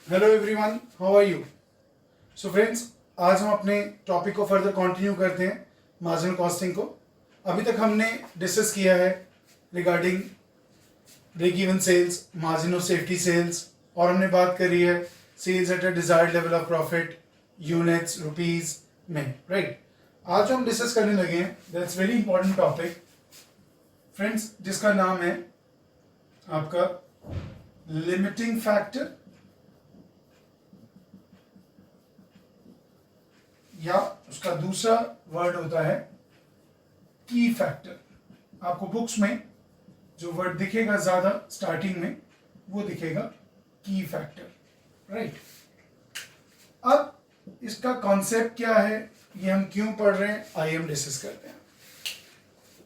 Hello everyone, how are you? So friends, आज हम अपने टॉपिक को फर्दर कंटिन्यू करते हैं, मार्जिनल कॉस्टिंग को। अभी तक हमने डिस्कस किया है regarding break even sales, margin of safety sales, और हमने बात करी है sales at a desired level of profit, units, rupees में, राइट। आज जो हम डिस्कस करने लगे हैं, that's very important topic friends, जिसका नाम है आपका लिमिटिंग फैक्टर, या उसका दूसरा वर्ड होता है की फैक्टर। आपको बुक्स में जो वर्ड दिखेगा ज्यादा स्टार्टिंग में, वो दिखेगा की फैक्टर, राइट। अब इसका कॉन्सेप्ट क्या है, ये हम क्यों पढ़ रहे हैं, आइए हम डिस्कस करते हैं।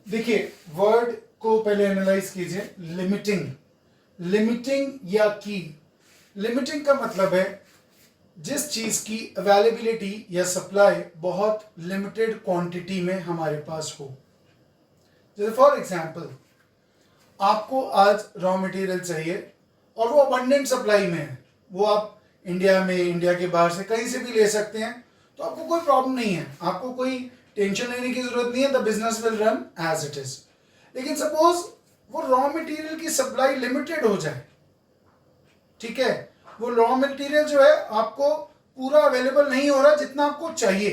देखिए, वर्ड को पहले एनालाइज कीजिए। लिमिटिंग या की। लिमिटिंग का मतलब है जिस चीज की अवेलेबिलिटी या सप्लाई बहुत लिमिटेड क्वांटिटी में हमारे पास हो। जैसे फॉर एग्जांपल, आपको आज रॉ मटेरियल चाहिए और वो अबंडेंट सप्लाई में है, वो आप इंडिया में, इंडिया के बाहर से कहीं से भी ले सकते हैं, तो आपको कोई प्रॉब्लम नहीं है, आपको कोई टेंशन लेने की जरूरत नहीं है, the business will run as it is. लेकिन सपोज वो रॉ मटेरियल की सप्लाई लिमिटेड हो जाए, ठीक है, वो रॉ मटेरियल जो है आपको पूरा अवेलेबल नहीं हो रहा जितना आपको चाहिए,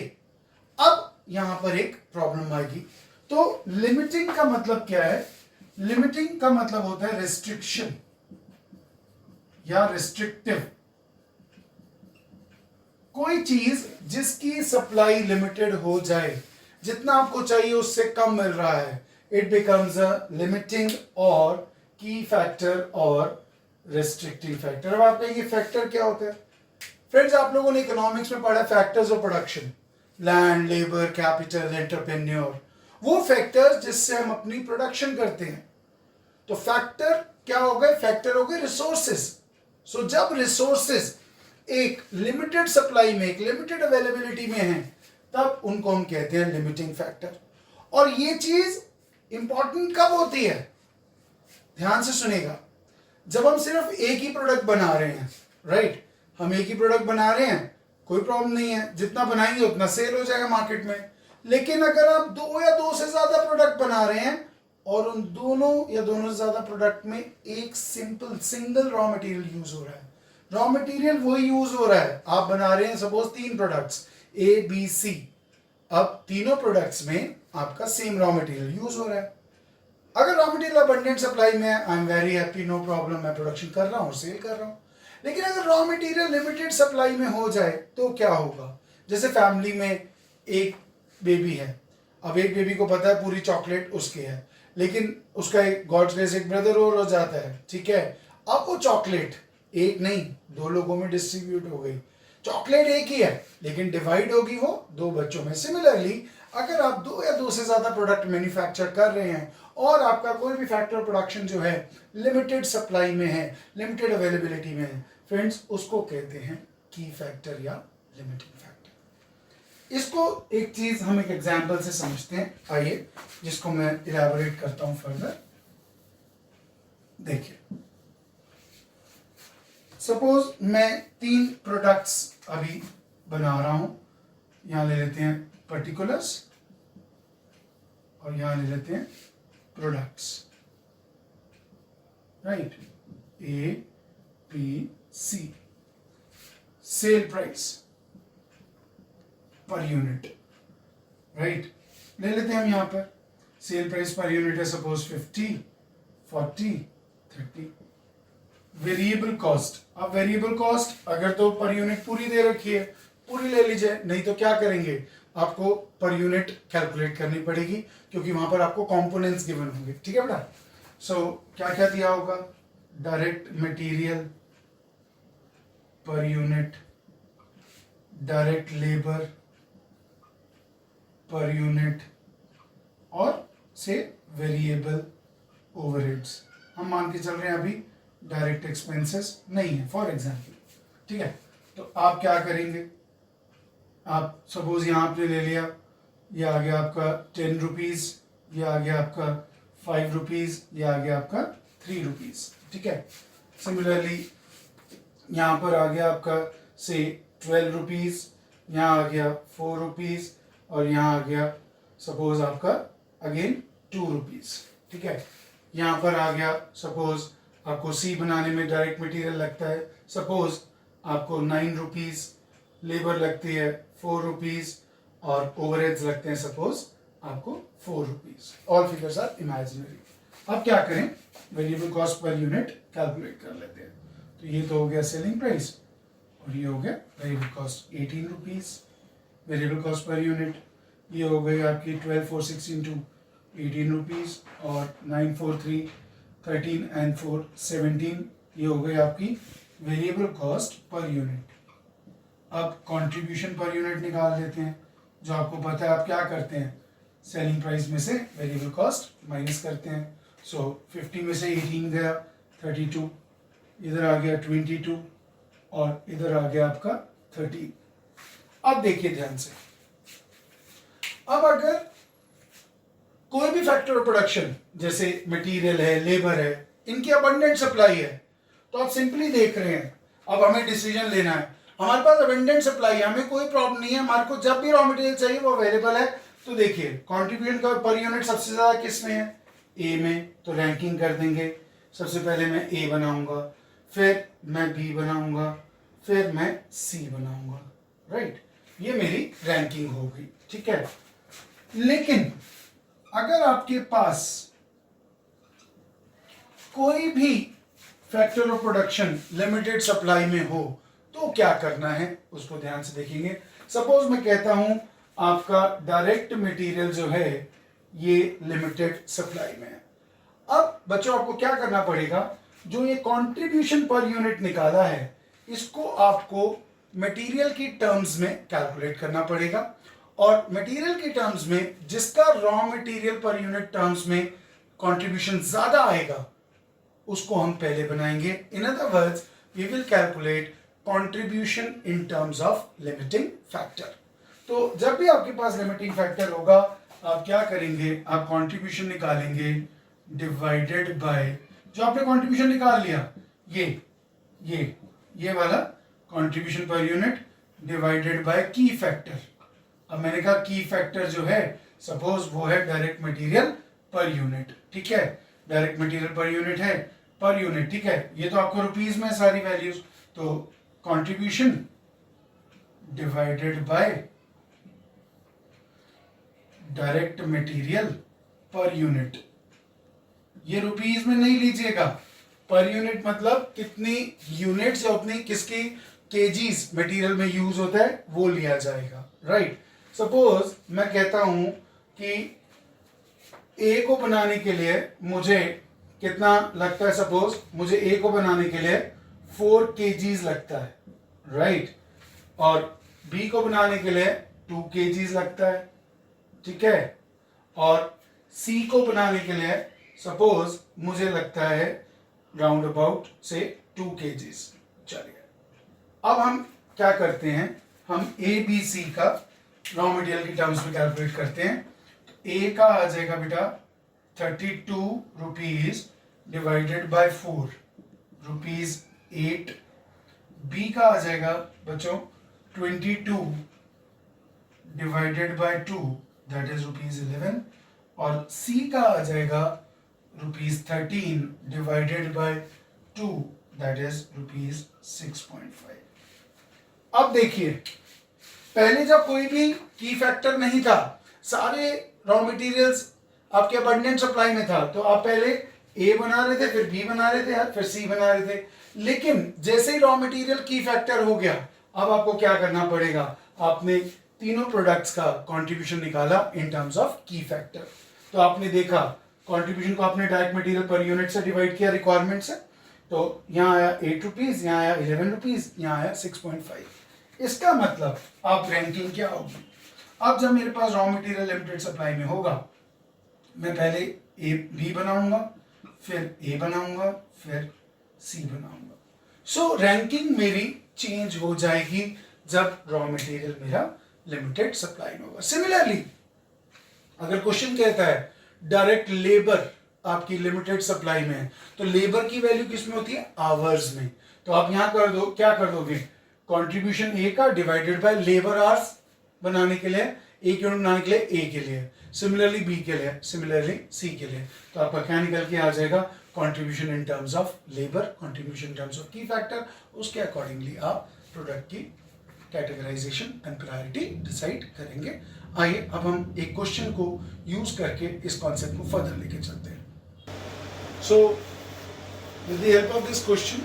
अब यहां पर एक प्रॉब्लम आएगी। तो लिमिटिंग का मतलब क्या है? लिमिटिंग का मतलब होता है रिस्ट्रिक्शन या रिस्ट्रिक्टिव। कोई चीज जिसकी सप्लाई लिमिटेड हो जाए, जितना आपको चाहिए उससे कम मिल रहा है, इट बिकम्स अ लिमिटिंग और की फैक्टर और रेस्ट्रिक्टिव फैक्टर। अब आप कहेंगे फैक्टर क्या होता है? फ्रेंड्स, आप लोगों ने इकोनॉमिक्स में पढ़ा factors of production, land, labour, capital, entrepreneur, वो फैक्टर्स जिससे हम अपनी प्रोडक्शन करते हैं। तो फैक्टर क्या हो गए? फैक्टर हो गए रिसोर्सेज। सो जब रिसोर्सेज एक लिमिटेड सप्लाई में, एक लिमिटेड अवेलेबिलिटी में है, तब उनको हम कहते हैं लिमिटिंग फैक्टर। और ये चीज इंपॉर्टेंट कब होती है? ध्यान से सुनेगा। जब हम सिर्फ एक ही प्रोडक्ट बना रहे हैं, राइट, हम एक ही प्रोडक्ट बना रहे हैं, कोई प्रॉब्लम नहीं है, जितना बनाएंगे उतना सेल हो जाएगा मार्केट में। लेकिन अगर आप दो या दो से ज्यादा प्रोडक्ट बना रहे हैं और उन दोनों या दोनों से ज्यादा प्रोडक्ट में एक सिंगल रॉ मटेरियल यूज हो रहा है, रॉ मटेरियल वही यूज हो रहा है, आप बना रहे हैं suppose 3 products A B C, अब तीनों प्रोडक्ट्स में आपका सेम रॉ मटेरियल यूज हो रहा है। अगर रॉ मटेरियल अबंडेंट सप्लाई में है, I am very happy, no problem, मैं प्रोडक्शन कर रहा हूँ, सेल कर रहा हूँ। लेकिन अगर रॉ मटेरियल लिमिटेड सप्लाई में हो जाए तो क्या होगा? जैसे फैमिली में एक बेबी है, अब एक बेबी को पता है पूरी चॉकलेट उसकी है, लेकिन उसका एक गॉड्स ग्रेस एक ब्रदर और हो जाता है, ठीक है। अब वो चॉकलेट एक नहीं 2 लोगों में डिस्ट्रीब्यूट हो गई। चॉकलेट एक ही है लेकिन डिवाइड होगी वो 2 बच्चों में। सिमिलरली, अगर आप 2 या 2 से ज्यादा प्रोडक्ट मैन्युफैक्चर कर रहे हैं और आपका कोई भी फैक्टर प्रोडक्शन जो है लिमिटेड सप्लाई में है, लिमिटेड अवेलेबिलिटी में है, फ्रेंड्स, उसको कहते हैं की फैक्टर या लिमिटिंग फैक्टर। इसको एक चीज हम एक एग्जांपल से समझते हैं, आइए, जिसको मैं इलैबोरेट करता हूं फर्दर। देखिए, सपोज मैं 3 प्रोडक्ट्स अभी बना रहा हूं, यहां ले लेते हैं पर्टिकुलर्स और यहां ले लेते हैं products, right, A B C. Sale price per unit, right, ले लेते हैं हम यहां पर सेल प्राइस पर यूनिट है सपोज 50, 40, 30। वेरिएबल कॉस्ट, अब वेरिएबल कॉस्ट अगर तो पर यूनिट पूरी दे रखी है, पूरी ले लीजिए, नहीं तो क्या करेंगे, आपको पर यूनिट कैलकुलेट करनी पड़ेगी क्योंकि वहां पर आपको कंपोनेंट्स गिवन होंगे, ठीक है बेटा। सो क्या क्या दिया होगा? Direct material per unit, direct labour per unit, और से वेरिएबल ओवरहेड्स। हम मान के चल रहे हैं अभी डायरेक्ट एक्सपेंसेस नहीं है फॉर एग्जांपल, ठीक है। तो आप क्या करेंगे? आप सपोज यहाँ आपने ले लिया, ये आ गया आपका 10 रुपीज, ये आ गया आपका 5 रुपीज, ये आ गया आपका 3 रुपीज, ठीक है। सिमिलरली यहाँ पर आ गया आपका से 12 रुपीज़, यहाँ आ गया 4 रुपीज़, और यहाँ आ गया सपोज आपका अगेन 2 रुपीज़। ठीक है, यहाँ पर आ गया सपोज आपको सी बनाने में डायरेक्ट मटेरियल लगता है, सपोज आपको 9 रुपीज़, लेबर लगती है 4 रुपीज़, और ओवरहेड्स लगते हैं सपोज आपको 4 rupees. All figures are imaginary. अब क्या करें, variable cost per unit calculate कर लेते हैं। तो ये तो हो गया सेलिंग प्राइस, और ये हो गया variable cost 18 rupees variable cost per unit. ये हो गई आपकी 12/4 इंटू 18 रुपीज़, और 9/4 13 एंड 4 17, ये हो गई आपकी वेरिएबल कॉस्ट पर यूनिट। अब कंट्रीब्यूशन पर यूनिट निकाल लेते हैं। जो आपको पता है आप क्या करते हैं, सेलिंग प्राइस में से वेरिएबल कॉस्ट माइनस करते हैं। सो 50 में से 18 गया 32, इधर आ गया 22, और इधर आ गया आपका 13। अब देखिए ध्यान से, अब अगर कोई भी फैक्टर ऑफ प्रोडक्शन जैसे मटेरियल है, लेबर है, इनकी अबंडेंट सप्लाई है, तो आप सिंपली देख रहे हैं अब हमें डिसीजन लेना है। हमारे पास अबंडेंट सप्लाई है, हमें कोई प्रॉब्लम नहीं है, हमारे को जब भी रॉ मटेरियल चाहिए वो अवेलेबल है। तो देखिए कंट्रीब्यूशन का पर यूनिट सबसे ज्यादा किस में है, ए में, तो रैंकिंग कर देंगे। सबसे पहले मैं ए बनाऊंगा, फिर मैं बी बनाऊंगा, फिर मैं सी बनाऊंगा, राइट। ये मेरी रैंकिंग हो गई, ठीक है। लेकिन अगर आपके पास कोई भी factor of production limited supply में हो तो क्या करना है, उसको ध्यान से देखेंगे। सपोज मैं कहता हूं आपका डायरेक्ट मटेरियल जो है ये लिमिटेड सप्लाई में है। अब बच्चों आपको क्या करना पड़ेगा, जो ये कंट्रीब्यूशन पर यूनिट निकाला है इसको आपको मटेरियल की टर्म्स में कैलकुलेट करना पड़ेगा, और मटेरियल की टर्म्स में जिसका raw material per unit terms में कंट्रीब्यूशन ज्यादा आएगा उसको हम पहले बनाएंगे। In other words we will calculate contribution in terms of limiting factor. तो जब भी आपके पास लिमिटिंग फैक्टर होगा आप क्या करेंगे, आप कंट्रीब्यूशन निकालेंगे डिवाइडेड बाय, जो आपने कंट्रीब्यूशन निकाल लिया ये वाला contribution per unit divided by की फैक्टर। अब मैंने कहा की फैक्टर जो है सपोज वो है डायरेक्ट मटेरियल पर यूनिट, ठीक है। डायरेक्ट मटेरियल पर यूनिट है, पर यूनिट, ठीक है। ये तो आपको रुपीज में सारी वैल्यूज, तो contribution divided by direct material per unit. ये रुपीज में नहीं लीजिएगा, पर यूनिट मतलब कितनी यूनिट्स या उतनी किसकी केजीज मटेरियल में यूज होता है वो लिया जाएगा, राइट। सपोज मैं कहता हूं कि ए को बनाने के लिए मुझे कितना लगता है, सपोज मुझे ए को बनाने के लिए 4 kgs लगता है, राइट, और बी को बनाने के लिए 2 kgs लगता है, ठीक है, और सी को बनाने के लिए सपोज मुझे लगता है राउंड अबाउट से 2 kgs। चलिए अब हम क्या करते हैं, हम ए बी सी का रॉ मटेरियल की टर्म्स में कैलकुलेट करते हैं। ए का आ जाएगा बेटा 32 rupees divided by 4 rupees 8। B का आ जाएगा बच्चों 22 divided by 2 that is rupees 11, और सी का आ जाएगा rupees 13 divided by 2 that is rupees 6.5। अब देखिए पहले जब कोई भी की फैक्टर नहीं था, सारे रॉ मटेरियल्स आपके अबंडेंट सप्लाई में था, तो आप पहले ए बना रहे थे, फिर बी बना रहे थे, फिर सी बना रहे थे। लेकिन जैसे ही रॉ मटेरियल की फैक्टर हो गया, अब आपको क्या करना पड़ेगा, आपने तीनों प्रोडक्ट्स का कंट्रीब्यूशन निकाला इन टर्म्स ऑफ की फैक्टर। तो आपने देखा कंट्रीब्यूशन को आपने डायरेक्ट मटेरियल पर यूनिट से डिवाइड किया रिक्वायरमेंट से, तो यहाँ आया 8 रुपीज, यहाँ आया 11 रुपीज, यहाँ आया 6.5। इसका मतलब आप रैंकिंग क्या होगी, अब जब मेरे पास रॉ मटेरियल लिमिटेड सप्लाई में होगा, मैं पहले ए बी बनाऊंगा, फिर ए बनाऊंगा, फिर सी बनाऊंगा। सो रैंकिंग मेरी चेंज हो जाएगी जब रॉ मटेरियल मेरा लिमिटेड सप्लाई में होगा। सिमिलरली अगर क्वेश्चन कहता है डायरेक्ट लेबर आपकी लिमिटेड सप्लाई में है, तो लेबर की वैल्यू किस में होती है, आवर्स में। तो आप यहाँ कर दो, क्या कर दोगे, कंट्रीब्यूशन ए का डिवाइडेड बाय लेबर आवर्स बनाने के लिए, एक यूनिट बनाने के लिए ए के लिए, सिमिलरली बी के लिए, सिमिलरली सी के लिए। तो आपका क्या निकल के आ जाएगा, contribution in terms of labour, contribution in terms of की फैक्टर, उसके अकॉर्डिंगली आप प्रोडक्ट की कैटेगराइजेशन एंड प्रायोरिटी डिसाइड करेंगे। आइए अब हम एक क्वेश्चन को यूज करके इस कॉन्सेप्ट को फर्दर लेके चलते हैं। So with the help of this question,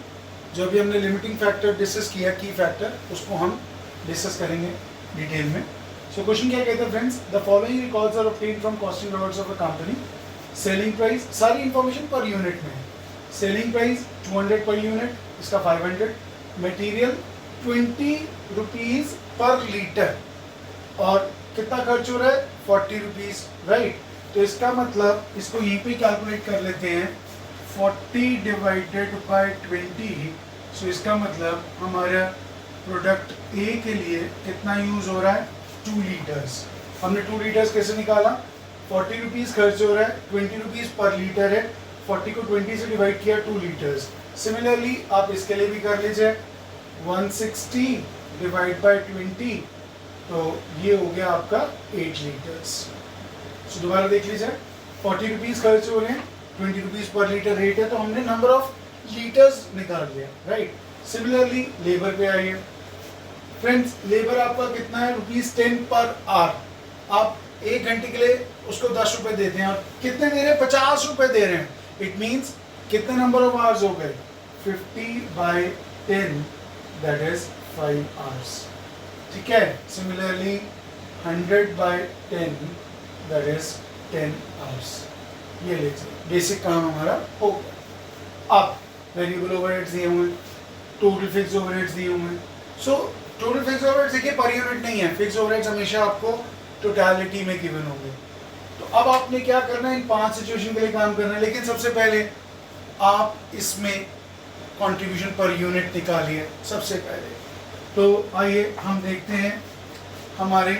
जो भी हमने लिमिटिंग फैक्टर डिस्कस किया, की फैक्टर, उसको हम डिस्कस करेंगे डिटेल में। सो क्वेश्चन क्या कहते हैं friends, the following records are obtained from costing records of a company. Selling price, सारी इंफॉर्मेशन पर यूनिट में है। सेलिंग प्राइस 200 पर यूनिट, इसका 500। मटेरियल 20 रुपीज पर लीटर, और कितना खर्च हो रहा है, 40 रुपीज, राइट। तो इसका मतलब इसको यहीं पे कैलकुलेट कर लेते हैं, 40 डिवाइडेड बाय 20। सो इसका मतलब हमारा प्रोडक्ट ए के लिए कितना यूज हो रहा है, 2 लीटर्स। हमने 2 लीटर्स कैसे निकाला, 40 रुपीज खर्च हो रहा है, 20 रुपीज पर लीटर है, 40 को 20 से डिवाइड किया, 2 लीटर्स। सिमिलरली आप इसके लिए भी कर लीजिए, 160 डिवाइड बाय 20, तो ये हो गया आपका 8 लीटर्स। सो दोबारा देख लीजिए, 40 रुपीज खर्च हो रहे हैं, 20 रुपीज पर लीटर रेट है, तो हमने नंबर ऑफ लीटर्स निकाल लिया, राइट। सिमिलरली लेबर पे आइए फ्रेंड्स, लेबर आपका कितना है, ₹10 पर आवर। आप 1 घंटे के लिए उसको 10 रुपए देते हैं, और कितने दे रहे हैं, 50 रुपए दे रहे हैं। इट मीन्स कितने नंबर ऑफ आवर्स हो गए, 50/10, दैट इज 5 आवर्स, ठीक है। Similarly 100/10, that is 10 hours. ये लीजिए, बेसिक काम हमारा हो गया। अब वेरिएबल ओवरहेड्स दिए हुए हैं, टोटल फिक्स ओवरहेड्स दिए हुए हैं। सो टोटल फिक्स ओवरहेड्स देखिए पर यूनिट नहीं है, फिक्स ओवरहेड्स हमेशा आपको टोटलिटी में गिवन होंगे। तो अब आपने क्या करना है, इन 5 सिचुएशन के लिए काम करना है, लेकिन सबसे पहले आप इसमें कंट्रीब्यूशन पर यूनिट निकालिए सबसे पहले। तो आइए हम देखते हैं हमारे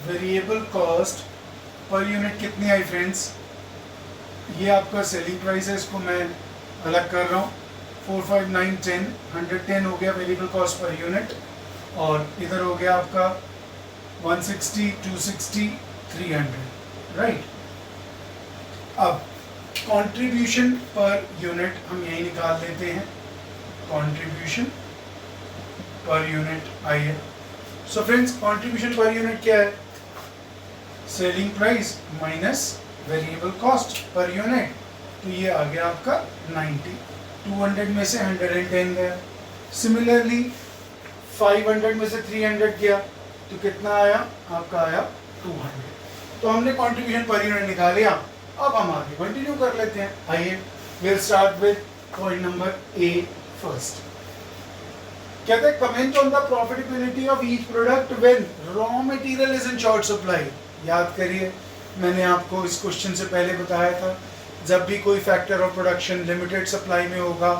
वेरिएबल कॉस्ट पर यूनिट कितनी आई फ्रेंड्स। ये आपका सेलिंग प्राइस है, इसको मैं अलग कर रहा हूँ, 4, 5, 9, 10, 110 हो गया वेरिएबल कॉस्ट पर यूनिट, और इधर हो गया आपका 160, 260, 300, राइट। अब कंट्रीब्यूशन पर यूनिट हम यही निकाल लेते हैं, कंट्रीब्यूशन पर यूनिट। आइए, so friends contribution per unit क्या है, selling price minus variable cost per unit, तो ये आ गया आपका 90। 200 में से 110 गया। सिमिलरली 500 में से 300 गया, तो कितना आया, आपका आया 200। तो हमने कंट्रीब्यूशन पर यूनिट निकाल लिया। अब हम आगे कंटिन्यू कर लेते हैं। आइए, will start with point number A first. कहते हैं comment on the profitability of each product when raw material is in short supply. याद करिए, मैंने आपको इस क्वेश्चन से पहले बताया था, जब भी कोई factor of production limited supply में होगा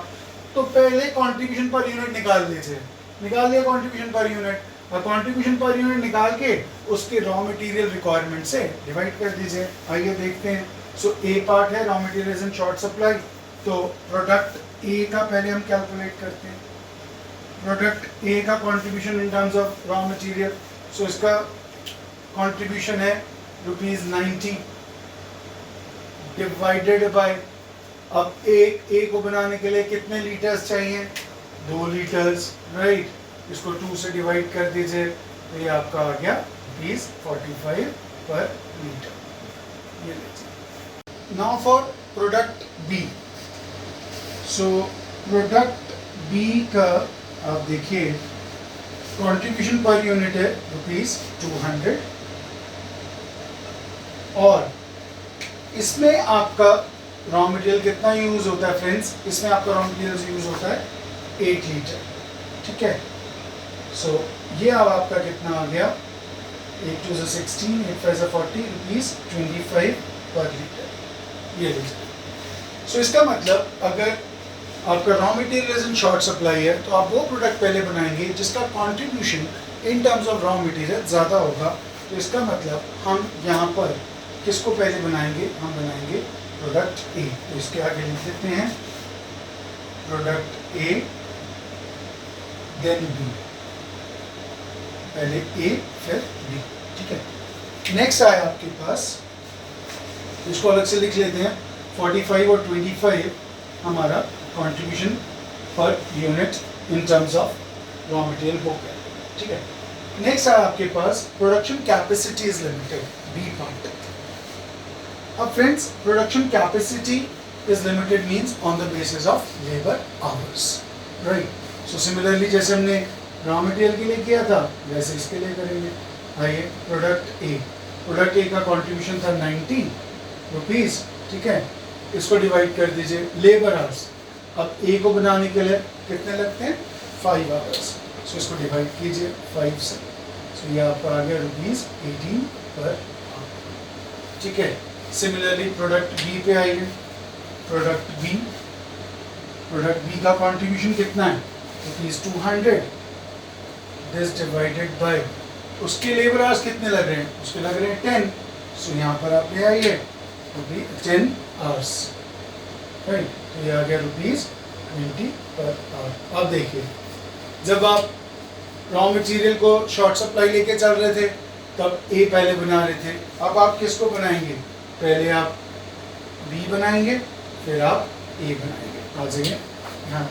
तो पहले कंट्रीब्यूशन पर यूनिट निकाल लीजिए। निकाल लिया कंट्रीब्यूशन पर यूनिट, और कंट्रीब्यूशन पर यूनिट निकाल के उसके रॉ मटेरियल रिक्वायरमेंट से डिवाइड कर दीजिए। आइए देखते हैं। सो ए पार्ट है raw material is in short supply, तो प्रोडक्ट ए का पहले हम कैलकुलेट करते हैं। प्रोडक्ट ए का contribution in terms of raw material, so इसका कंट्रीब्यूशन है ₹90 डिवाइडेड बाय, अब ए को बनाने के लिए कितने लीटर्स चाहिए, 2 लीटर्स, राइट। इसको 2 से डिवाइड कर दीजिए, तो ये आपका आ गया ₹45 पर लीटर। ये लीजिए। Now for product B. So product B का आप देखिए कंट्रीब्यूशन पर यूनिट है ₹200, और इसमें आपका रॉ मटेरियल कितना यूज होता है फ्रेंड्स, इसमें आपका रॉ मटेरियल यूज होता है 8 लीटर, ठीक है। सो ये अब आपका कितना आ गया, 8 2 16, 8 5 40, ₹25 पर लीटर। ये लीजिए। सो इसका मतलब अगर आपका raw material in short supply है, तो आप वो प्रोडक्ट पहले बनाएंगे जिसका contribution in terms of raw material ज़्यादा होगा। तो इसका मतलब हम यहाँ पर किसको पहले बनाएंगे, हम बनाएंगे प्रोडक्ट ए। तो इसके आगे लिख देते हैं प्रोडक्ट ए देन बी, पहले ए फिर बी, ठीक है। नेक्स्ट आया आपके पास, इसको अलग से लिख लेते हैं, 45 और 25 हमारा contribution per unit in terms of raw material हो गया, ठीक है। नेक्स्ट आया आपके पास production capacity is limited, B part. अब friends, production capacity is limited means on the basis of labour hours, right. So similarly जैसे हमने रॉ मटेरियल के लिए किया था वैसे इसके लिए करेंगे। आइए, प्रोडक्ट ए का कंट्रीब्यूशन था 90 रुपीज़, ठीक है। इसको डिवाइड कर दीजिए लेबर आवर्स। अब ए को बनाने के लिए कितने लगते हैं, 5 आवर्स। सो इसको डिवाइड कीजिए 5 से, सो ये आपका आ गया ₹18 पर आवर, ठीक है। सिमिलरली प्रोडक्ट बी पे आइए, प्रोडक्ट बी का कंट्रीब्यूशन कितना है, ₹200। दिस डिवाइडेड बाय उसके लेबर आवर्स कितने लग रहे हैं, उसके लग रहे हैं 10। सो यहाँ पर आप ले आइए 10 आवर्स, राइट। तो ये आ गया ₹20 पर आवर। अब देखिए, जब आप रॉ मटेरियल को शॉर्ट सप्लाई लेके चल रहे थे तब ए पहले बना रहे थे, अब आप किसको बनाएंगे, पहले आप बी बनाएंगे फिर आप ए बनाएंगे। आ जाइए यहाँ,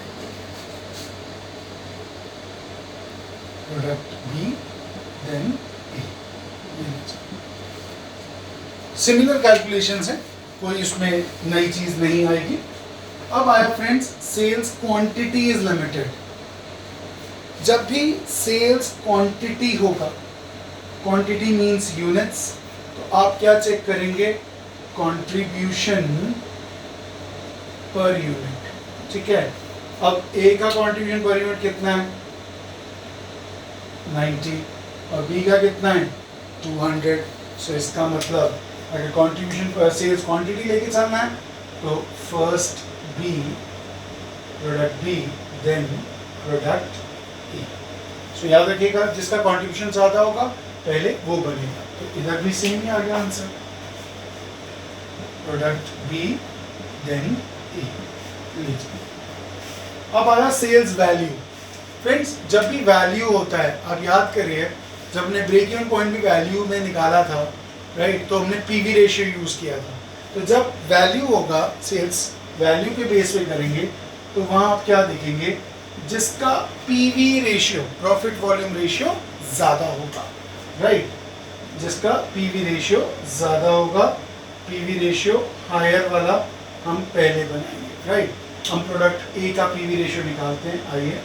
product B then A, similar calculations है, कोई इसमें नई चीज नहीं आएगी। अब आया friends, sales quantity is limited. जब भी सेल्स क्वांटिटी होगा, क्वांटिटी मींस यूनिट्स, तो आप क्या चेक करेंगे, कंट्रीब्यूशन पर यूनिट, ठीक है। अब ए का कंट्रीब्यूशन पर यूनिट कितना है, 90, और बी का कितना है, 200। सो इसका मतलब अगर कंट्रीब्यूशन पर सेल्स क्वांटिटी लेके चलना है तो first B, product B then product A. So याद रखिएगा, जिसका कंट्रीब्यूशन ज़्यादा होगा पहले वो बनेगा। तो इधर भी सेम ही आ गया आंसर, प्रोडक्ट बी देन ए। अब आया सेल्स वैल्यू। फ्रेंड्स, जब भी वैल्यू होता है, आप याद करिए, जब हमने ब्रेक इवन पॉइंट भी वैल्यू में निकाला था, राइट, तो हमने पीवी रेशियो यूज़ किया था। तो जब वैल्यू होगा, सेल्स वैल्यू के बेस पे करेंगे, तो वहाँ आप क्या देखेंगे, जिसका PV ratio, profit volume ratio ज़्यादा होगा, राइट। जिसका पीवी रेशियो ज़्यादा होगा, पीवी रेशियो हायर वाला हम पहले बनाएंगे, राइट। हम प्रोडक्ट ए का पीवी रेशियो निकालते हैं। आइए,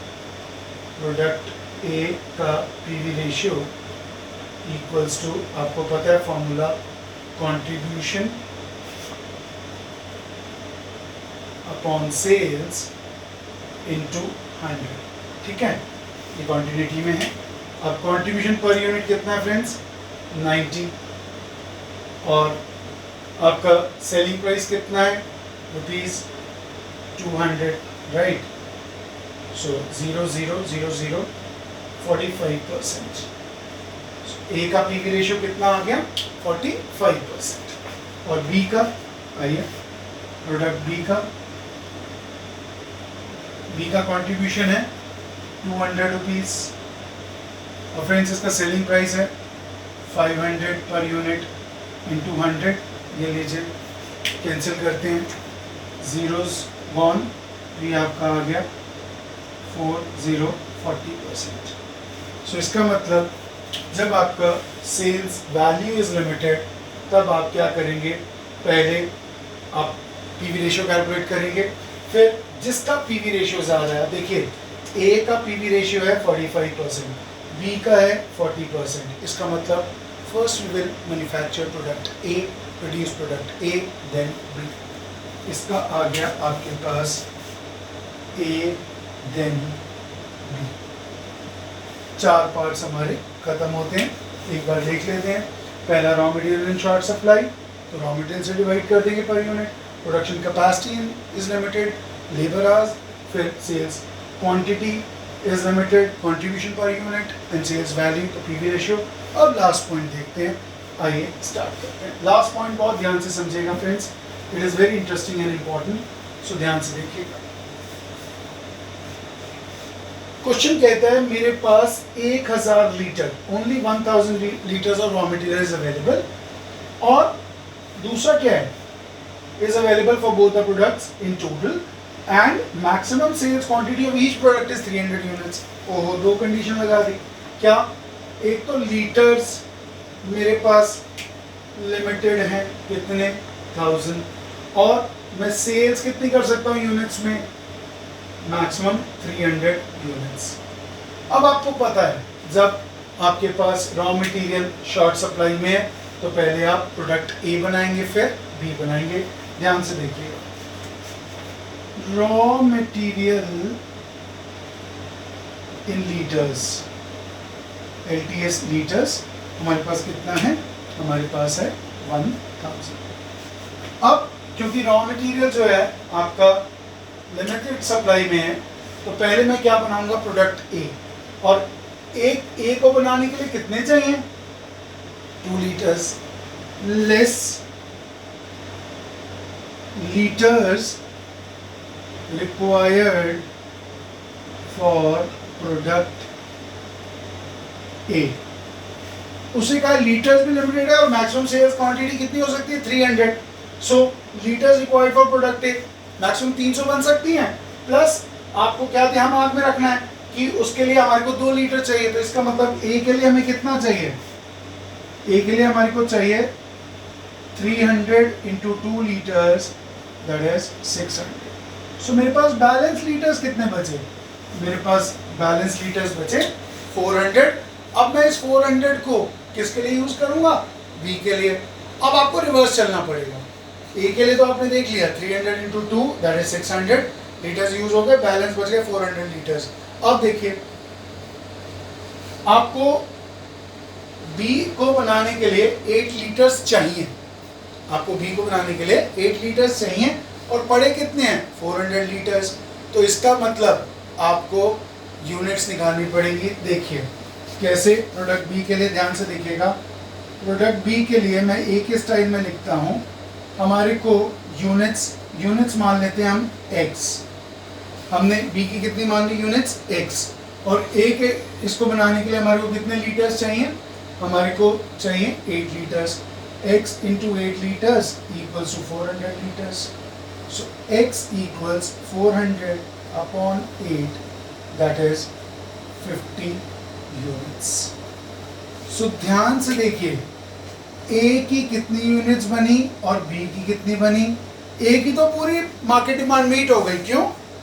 प्रोडक्ट ए का पीवी रेशियो इक्वल्स टू, आपको पता है formula, contribution upon sales into 100, ठीक है। ये क्वांटिटी में है। अब कंट्रीब्यूशन पर यूनिट कितना है फ्रेंड्स, 90, और आपका सेलिंग प्राइस कितना है, ₹200, राइट। सो 0.0000 45%। ए का पीवी रेशियो कितना आ गया, 45%। और बी का, आइए, प्रोडक्ट बी का कंट्रीब्यूशन है ₹200, और फ्रेंड्स इसका सेलिंग प्राइस है 500 पर यूनिट इंटू 100। ये लीजिए, कैंसिल करते हैं, जीरोस गॉन, ये आपका आ गया 40% सो इसका मतलब जब आपका सेल्स वैल्यू इज लिमिटेड तब आप क्या करेंगे, पहले आप पीवी रेशियो कैलकुलेट करेंगे, फिर जिसका पीवी रेशियो ज़्यादा है, देखिए ए का पीवी रेशियो है 45%, बी का है 40%, इसका मतलब first we will manufacture product A, produce product A then B. इसका आ गया आपके पास ए देन बी। चार पार्ट्स हमारे खत्म होते हैं, एक बार देख लेते हैं। पहला raw material in short supply, तो रॉ मटेरियल से डिवाइड कर देंगे per unit. Production capacity is limited, labour hours, फिर sales quantity is limited, contribution per unit and sales value, तो पीवी रेशियो। अब लास्ट पॉइंट देखते हैं, आइए स्टार्ट करते हैं। लास्ट पॉइंट बहुत ध्यान से समझिएगा friends, it is very interesting and important, so ध्यान से देखिएगा। क्वेश्चन कहता है मेरे पास 1000 litre, only 1000 litres of raw material is available, और दूसरा क्या है, is available for both the products in total and maximum sales quantity of each product is 300 units. ओहो, दो कंडीशन लगा दी। क्या? एक तो लीटर्स मेरे पास लिमिटेड है, कितने? 1000, और मैं सेल्स कितनी कर सकता हूँ यूनिट्स में? Maximum 300 units. अब आपको पता है जब आपके पास रॉ मटेरियल शॉर्ट सप्लाई में है तो पहले आप प्रोडक्ट ए बनाएंगे फिर बी बनाएंगे। ध्यान से देखिएगा, रॉ मटेरियल इन लीटर्स, LTS लीटर्स, हमारे पास कितना है? हमारे पास है 1000। अब क्योंकि रॉ मटेरियल जो है आपका लिमिटेड सप्लाई में है तो पहले मैं क्या बनाऊंगा? प्रोडक्ट ए, और एक ए को बनाने के लिए कितने चाहिए? 2 litres, less litres required for product ए। उसी का लीटर्स भी लिमिटेड है और मैक्सिमम सेल्स क्वांटिटी कितनी हो सकती है? 300। So litres required for product A maximum 300 बन सकती हैं, प्लस आपको क्या ध्यान में रखना है कि उसके लिए हमारे को 2 लीटर चाहिए, तो इसका मतलब ए के लिए हमें कितना चाहिए? ए के लिए हमारे को चाहिए 300 इंटू 2 लीटर्स, दैट इज 600। सो मेरे पास बैलेंस लीटर्स कितने बचे? मेरे पास बैलेंस लीटर्स बचे 400। अब मैं इस 400 को किसके लिए यूज करूंगा? बी के लिए। अब आपको रिवर्स चलना पड़ेगा। ए के लिए तो आपने देख लिया 300 into 2 that is 600 litres use हो गए, बैलेंस बच गए 400 लीटर्स। अब देखिए, आपको बी को बनाने के लिए 8 लीटर्स चाहिए, आपको बी को बनाने के लिए 8 लीटर्स चाहिए, और पड़े कितने हैं? 400 लीटर्स। तो इसका मतलब आपको यूनिट्स निकालनी पड़ेगी। देखिए कैसे, प्रोडक्ट बी के लिए ध्यान से देखिएगा। प्रोडक्ट बी के लिए मैं ए के स्टाइल में लिखता हूँ, हमारे को यूनिट्स मान लेते हैं हम x, हमने बी की कितनी मान ली? यूनिट्स x, और ए के इसको बनाने के लिए हमारे को कितने लीटर्स चाहिए? हमारे को चाहिए 8 litres. x into 8 litres equals to 400 litres. So x equals 400 upon 8 that is 50 units. So ध्यान से देखिए, ए की कितनी यूनिट्स बनी और बी की कितनी बनी? ए की तो पूरी मार्केट डिमांड मीट हो गई। क्यों?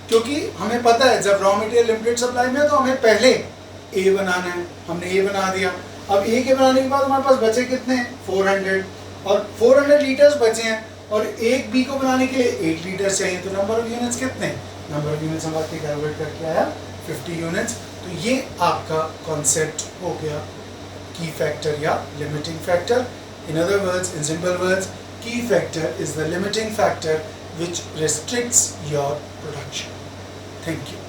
क्योंकि हमें पता है जब रॉ मटेरियल लिमिटेड सप्लाई में है तो हमें पहले ए बनाना है, हमने ए बना दिया। अब ए के बनाने के बाद हमारे पास बचे कितने? 400, और 400 लीटर्स बचे हैं, और एक बी को बनाने के लिए 8 लीटर्स चाहिए, तो नंबर ऑफ यूनिट्स कितने? नंबर ऑफ यूनिट्स हम आपके कैलकुलेट करके आया 50 यूनिट्स। तो ये आपका कॉन्सेप्ट हो गया की फैक्टर या limiting factor. In other words, in simple words, key factor is the limiting factor which restricts your production. Thank you.